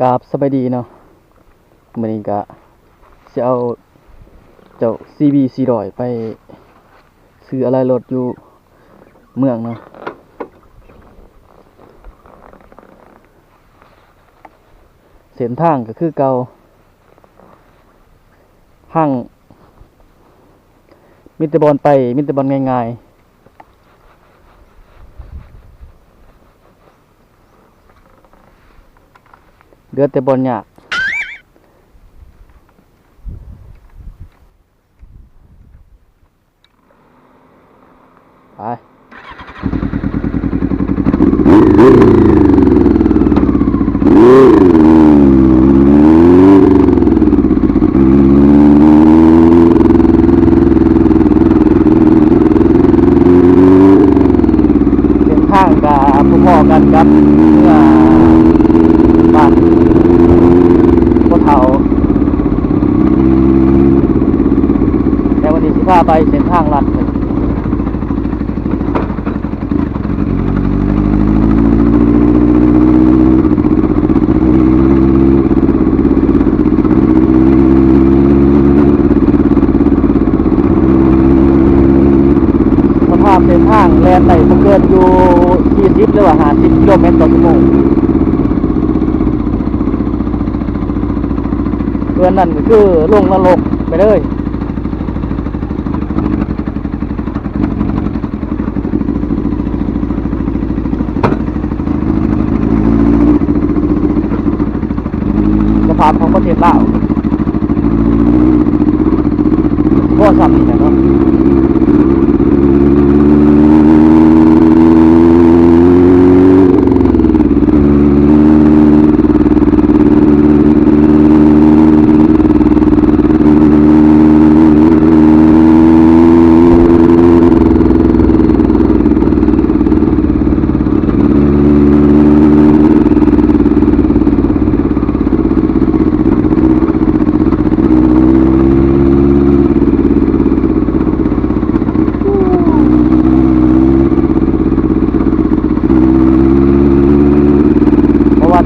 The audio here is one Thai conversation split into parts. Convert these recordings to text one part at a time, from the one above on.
กราบสบายดีเนาะมื้อนี้ก็สิเอาเจ้า CB 400ไปซื้ออะไรรถอยู่เมืองเนาะเส้นทางก็คือเก่าห้างมิตรบอลไปมิตรบอลง่ายๆเดือดแต่บอลยากไปเส้นทางกับพอๆกันครับเมื่อบ้านพ่อเฒ่าแต่วันนี้สิพาไปเส้นทางลัดเลยสภาพเส้นทางแล่นได้บ่เกินอยู่40หรือว่า50กิโลเมตรต่อชั่วโมงเพื่อนนั่นก็คือลงนรกไปเลยสภาพของประเทศลาวก็ซ้ำนี่แหละเนาะ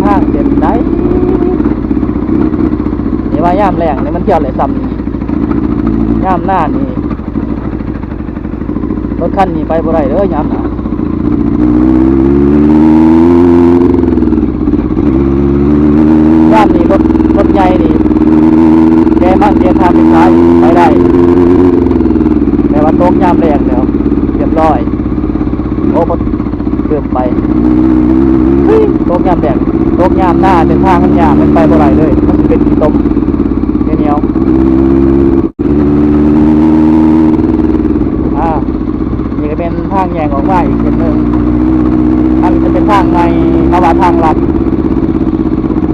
ทางเส้นได้นี่ว่ายามแรงนี่มันเที่ยวเลยซ้ำนี่ยามหน้านี่รถคันนี้ไปบ่ได้เด้อยามหน้ายามนี้รถใหญ่นี่แกมันเดินทางไปซ้ายไปได้แต่ว่าตกยามแรงแล้วเรียบร้อยโอ้บ่เกือบไปตกยามแรงตกยามหน้าเป็นทางมันยามมันไปบ่ไหลเลยมันสิเป็นขี้ตมเหนียวนี่ก็เป็นทางแยกออกมาอีกเส้นหนึ่งอันจะเป็นทางในนว่าทางลัด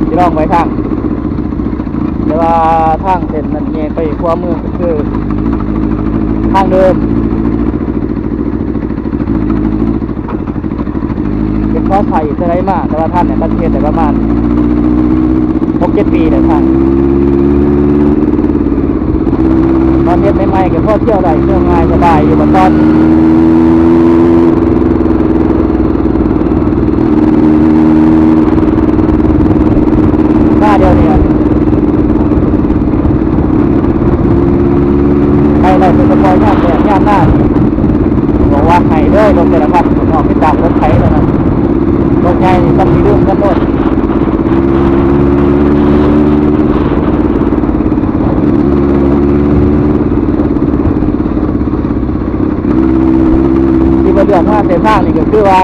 ที่ล่องไว้ทางแต่ว่าทางเส้นนั้นแยกไปขวามือก็คือทางเดิมเป็นข้อไผ่เท่าไรมากแต่ว่าท่านเนี่ยประเทศแต่ประมาณ6-7 ปีเลยท่านตอนเทศใหม่ๆก็พอเที่ยวได้เที่ยวง่ายสบายอยู่บนตอนหน้าเดียวเนี่ยไปได้เป็นกระป๋อยย่ามแดงย่ามหน้าบอกว่าไห้ด้วยรถแต่ละคันออกไปตามรถไถแล้วนะรถใหญ่ต้องมีเรื่องกันด้วยที่มาเดือดว่าเส้นทางนี่ก็คือว่า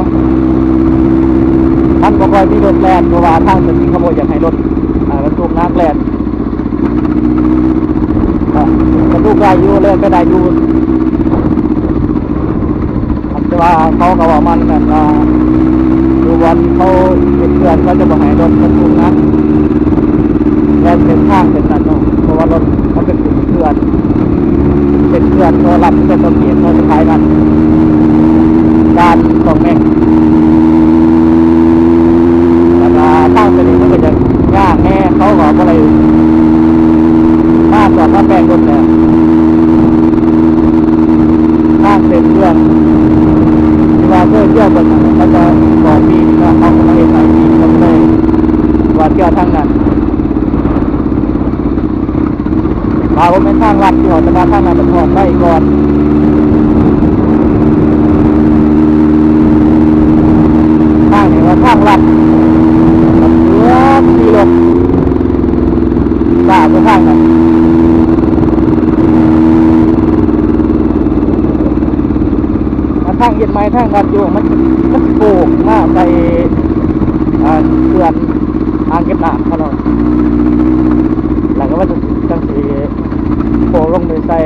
ท่านก็คอยมีรถแล่นเพราะว่าทางจะมีขโมยอยากให้รถบรรทุกน้ำแล่นบรรทุกได้อยู่เล่นก็ได้อยู่แต่ว่าเขาก็ว่ามันแบบดูวันเขาเป็นเพื่อนเขาจะบอกให้รถบรรทุกนะแล้วเป็นข้างเป็นนั่นเนาะเพราะว่ารถมันเป็นเพื่อนตัวรับเป็นตัวเปลี่ยนตัวสุดท้ายกันการส่งแม่งแต่ว่าตั้งตัวนี้มันก็จะยากแน่เขาก็อะไรมาจอดมาแปลงรถเนี่ยตั้งเป็นเพื่อนที่ว่าเที่ยวกันมันจะก่อนปีเขาก็มาเห็นหลายปีเขาเลยว่าเที่ยว ทางนั้นมาผมเป็นทางลัดที่หอจะมาทางนั้นแต่ถอดไปก่อนทางนี้ว่าทางลัดเหลือมีรถด่าไปทางนั้นมาทางเย็นไม้ทางลัดอยู่มันโป่งมากไปเขื่อนอ่างเก็บน้ำเขาเนาะหลังก็ว่าจะจังสีโผล่ลงไปใส่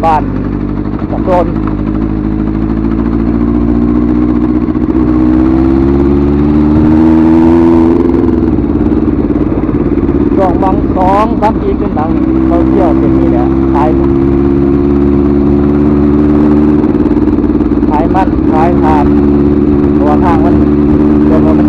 บ้านตะโกนช่วงบาง2-3 ปีขึ้นหลังเขาเที่ยวเป็นนี่แหละขายมันขายทานเพราะว่าทางมันเดินมาไม่